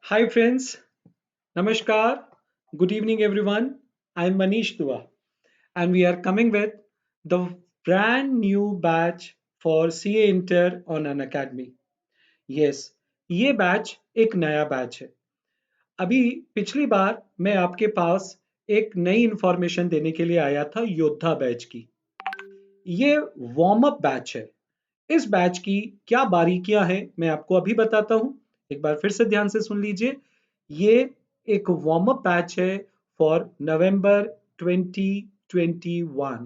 Hi friends, Namaskar, good evening everyone. I'm Manish Dua and we are coming with the brand new batch for CA Inter on an Academy. Yes, ये batch एक नया batch है। अभी पिछली बार मैं आपके पास एक नई इंफॉर्मेशन देने के लिए आया था योद्धा बैच की। ये वार्म अप बैच है। इस बैच की क्या बारीकियां हैं मैं आपको अभी बताता हूं। एक बार फिर से ध्यान से सुन लीजिए। ये एक वार्म अप बैच है फॉर नवंबर 2021।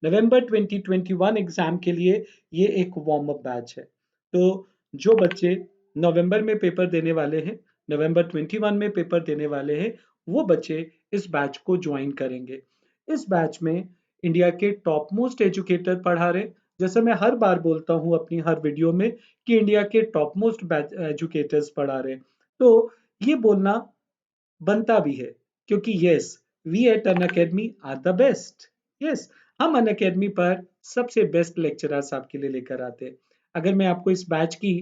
नवंबर 2021 एग्जाम के लिए ये एक वार्म अप बैच है। तो जो बच्चे नवंबर में पेपर देने वाले हैं, नवंबर 21 में पेपर देने वाले हैं, वो बच्चे इस बैच को ज्वाइन करेंगे। इस बैच में इंडिया के टॉप मोस्ट एजुकेटर पढ़ा रहे। जैसे मैं हर बार बोलता हूँ अपनी हर वीडियो में कि इंडिया के टॉप मोस्ट एजुकेटर्स पढ़ा रहे हैं, तो ये बोलना बनता भी है क्योंकि yes, we at Unacademy are the best. Yes, हम अन अकेडमी पर सबसे बेस्ट लेक्चरर्स आपके लिए लेकर आते हैं। अगर मैं आपको इस बैच की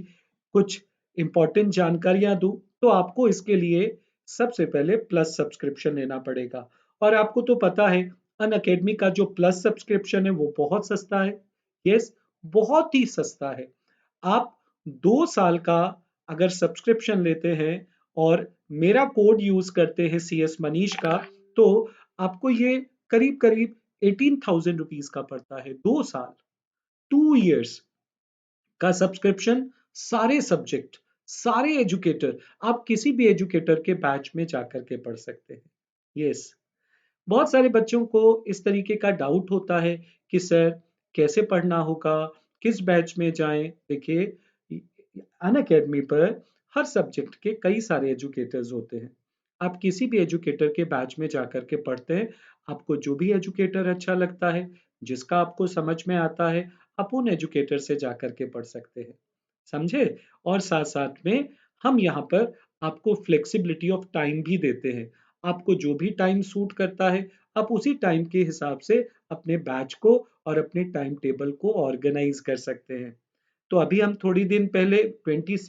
कुछ इंपॉर्टेंट जानकारियां दूं तो आपको इसके लिए सबसे पहले प्लस सब्सक्रिप्शन लेना पड़ेगा। और आपको तो पता है अन अकेडमी का जो प्लस सब्सक्रिप्शन है वो बहुत सस्ता है। यस, बहुत ही सस्ता है। आप 2 साल का अगर सब्सक्रिप्शन लेते हैं और मेरा कोड यूज करते हैं CS मनीष का, तो आपको ये करीब करीब 18,000 रुपीज का पड़ता है। 2 साल, 2 years का सब्सक्रिप्शन, सारे सब्जेक्ट, सारे एजुकेटर, आप किसी भी एजुकेटर के बैच में जाकर के पढ़ सकते हैं। यस, बहुत सारे बच्चों को इस तरीके का डाउट होता है कि सर कैसे पढ़ना होगा, किस बैच में जाएं। देखिए, अन अकेडमी पर हर सब्जेक्ट के कई सारे एजुकेटर्स होते हैं। आप किसी भी एजुकेटर के बैच में जाकर के पढ़ते हैं, आपको जो भी एजुकेटर अच्छा लगता है, जिसका आपको समझ में आता है, आप उन एजुकेटर से जाकर के पढ़ सकते हैं। समझे? और साथ साथ में हम यहाँ पर आपको फ्लेक्सिबिलिटी ऑफ टाइम भी देते हैं। आपको जो भी टाइम सूट करता है, आप उसी टाइम के हिसाब से अपने बैच को और अपने टाइम टेबल को ऑर्गेनाइज कर सकते हैं। तो अभी हम थोड़ी दिन पहले 22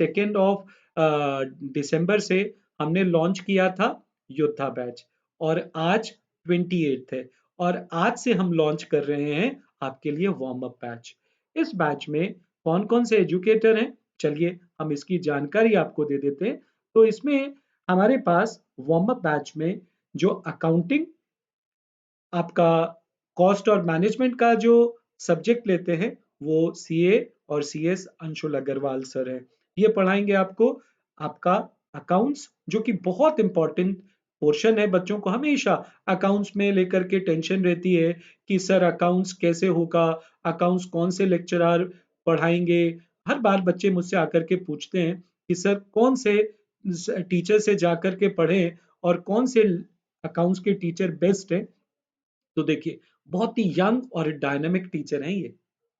दिसंबर से हमने लॉन्च किया था योद्धा बैच, और आज 28 है, और आज से हम लॉन्च कर रहे हैं आपके लिए वार्म अप बैच। इस बैच में कौन कौन से एजुकेटर हैं, चलिए हम इसकी जानकारी आपको दे देते हैं। तो इसमें हमारे पास वार्म अप बैच में जो अकाउंटिंग, आपका कॉस्ट और मैनेजमेंट का जो सब्जेक्ट लेते हैं, वो CA और CS अंशुल अग्रवाल सर हैं। ये पढ़ाएंगे आपको आपका अकाउंट्स, जो कि बहुत इंपॉर्टेंट पोर्शन है। बच्चों को हमेशा अकाउंट्स में लेकर के टेंशन रहती है कि सर अकाउंट्स कैसे होगा, अकाउंट्स कौन से लेक्चरर पढ़ाएंगे। हर बार बच्चे मुझसे आकर के पूछते हैं कि सर कौन से टीचर से जाकर के पढ़ें और कौन से अकाउंट्स के टीचर बेस्ट हैं। तो देखिए, बहुत ही यंग और डायनामिक टीचर हैं ये।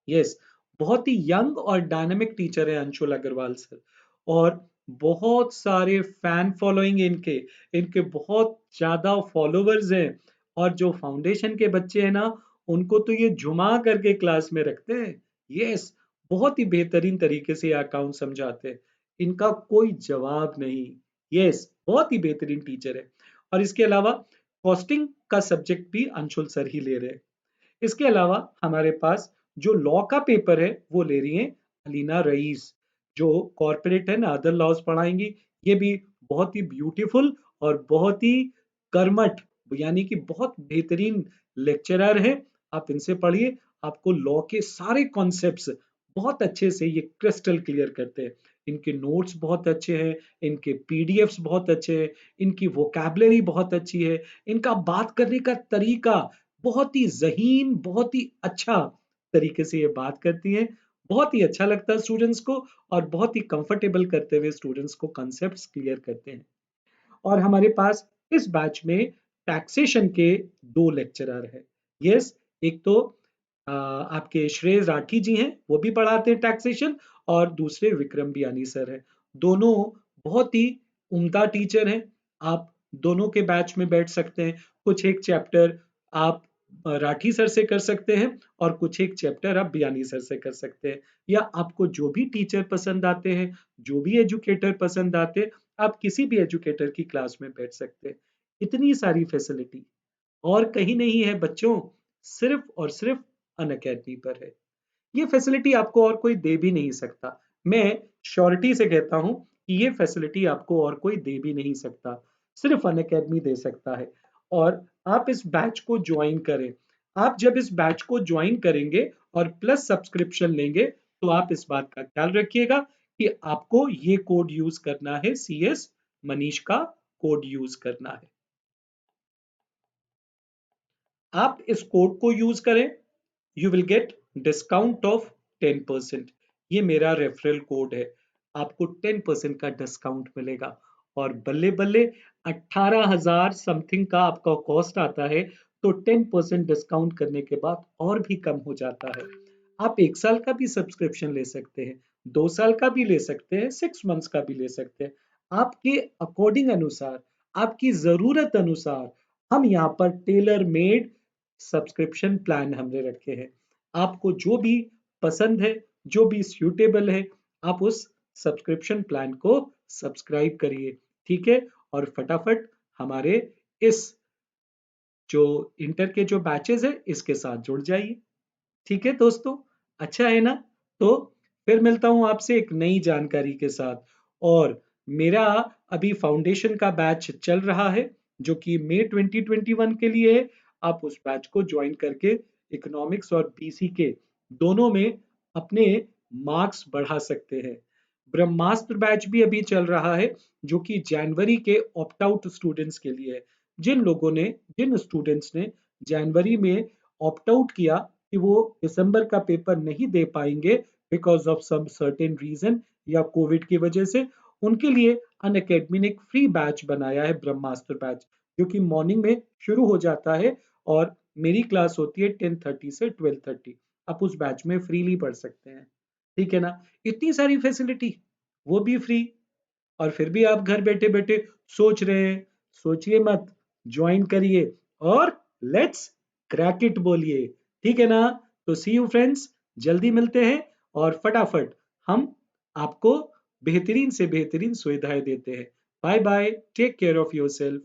यस, बहुत ही यंग और डायनामिक टीचर है अंशुल अग्रवाल सर। और बहुत सारे फैन फॉलोइंग इनके, इनके बहुत ज्यादा फॉलोवर्स हैं। और जो फाउंडेशन के बच्चे हैं ना, उनको तो ये झुमा करके क्लास में रखते हैं। यस, बहुत ही बेहतरीन तरीके से अकाउंट समझाते हैं। इनका कोई जवाब नहीं। यस, बहुत ही बेहतरीन टीचर है। और इसके अलावा कॉस्टिंग का सब्जेक्ट भी अंशुल सर ही ले रहे हैं। इसके अलावा हमारे पास जो लॉ का पेपर है वो ले रही हैं अलीना रईस, जो कॉर्पोरेट एंड अदर लॉज पढ़ाएंगी। ये भी बहुत ही ब्यूटीफुल और बहुत ही कर्मठ, यानी कि बहुत बेहतरीन लेक्चरर है। आप इनसे पढ़िए, आपको लॉ के सारे कॉन्सेप्ट्स बहुत अच्छे से ये क्रिस्टल क्लियर करते हैं। इनके नोट्स बहुत अच्छे हैं, इनके पीडीएफ्स बहुत अच्छे हैं, इनकी वोकैबलरी बहुत अच्छी है, इनका बात करने का तरीका बहुत ही ज़हीन, बहुत ही अच्छा तरीके से ये बात करती हैं। बहुत ही अच्छा लगता है स्टूडेंट्स को, और बहुत ही कंफर्टेबल करते हुए स्टूडेंट्स को कॉन्सेप्ट्स क्लियर करते हैं। और हमारे पास इस बैच में टैक्सेशन के 2 लेक्चरर हैं। यस, एक तो आपके श्रेय राठी जी हैं, वो भी पढ़ाते हैं टैक्सेशन, और दूसरे विक्रम बियानी सर हैं। दोनों बहुत ही उम्दा टीचर हैं। आप दोनों के बैच में बैठ सकते हैं। कुछ एक चैप्टर आप राठी सर से कर सकते हैं और कुछ एक चैप्टर आप बियानी सर से कर सकते हैं, या आपको जो भी टीचर पसंद आते हैं, जो भी एजुकेटर पसंद आते हैं, आप किसी भी एजुकेटर की क्लास में बैठ सकते हैं। इतनी सारी फैसिलिटी और कहीं नहीं है बच्चों, सिर्फ और सिर्फ अनअकैडमी पर है। ये फैसिलिटी आपको और कोई दे भी नहीं सकता। मैं श्योरिटी से कहता हूँ कि ये फैसिलिटी आपको और कोई दे भी नहीं सकता, सिर्फ अनअकैडमी दे सकता है। और आप इस बैच को ज्वाइन करें। आप जब इस बैच को ज्वाइन करेंगे और प्लस सब्सक्रिप्शन लेंगे, तो आप इस बात का ख्याल रखिएगा कि आपको ये कोड यूज करना है, CS मनीष का कोड यूज करना है। आप इस कोड को यूज करें, you will get discount of 10%। ये मेरा रेफरल कोड है, आपको 10% का डिस्काउंट मिलेगा। और बल्ले बल्ले 18,000 समथिंग का आपका कॉस्ट आता है, तो 10% डिस्काउंट करने के बाद और भी कम हो जाता है। आप 1 साल का भी सब्सक्रिप्शन ले सकते हैं, 2 साल का भी ले सकते हैं, 6 मंथ्स का भी ले सकते हैं। आपके अकॉर्डिंग अनुसार, आपकी जरूरत अनुसार हम यहाँ पर टेलर मेड सब्सक्रिप्शन प्लान हमने रखे हैं। आपको जो भी पसंद है, जो भी सूटेबल है, आप उस सब्सक्रिप्शन प्लान को सब्सक्राइब करिए, ठीक है? और फटाफट हमारे इस जो इंटर के जो बैचेस है इसके साथ जुड़ जाइए। ठीक है दोस्तों, अच्छा है ना? तो फिर मिलता हूँ आपसे एक नई जानकारी के साथ। और मेरा अभी फाउंडेशन का बैच चल रहा है, जो कि मई 2021 के लिए है। आप उस बैच को ज्वाइन करके इकोनॉमिक्स और BC के दोनों में अपने मार्क्स बढ़ा सकते हैं। ब्रह्मास्त्र बैच भी अभी चल रहा है, जो कि जनवरी के ऑप्ट आउट स्टूडेंट्स के लिए है। जिन स्टूडेंट्स ने जनवरी में ऑप्ट आउट किया कि वो दिसंबर का पेपर नहीं दे पाएंगे because of some certain reason या कोविड की वजह से, उनके लिए अन अकेडमी ने एक फ्री बैच बनाया है, ब्रह्मास्त्र बैच, जो कि मॉर्निंग में शुरू हो जाता है और मेरी क्लास होती है 10:30 से 12:30। आप उस बैच में फ्रीली पढ़ सकते हैं, ठीक है ना? इतनी सारी फैसिलिटी, वो भी फ्री। और फिर भी आप घर बैठे बैठे सोच रहे हैं, सोचिए मत, ज्वाइन करिए और लेट्स क्रैक इट बोलिए, ठीक है ना? तो सी यू फ्रेंड्स, जल्दी मिलते हैं और फटाफट हम आपको बेहतरीन से बेहतरीन सुविधाएं देते हैं। Bye bye, take care of your self.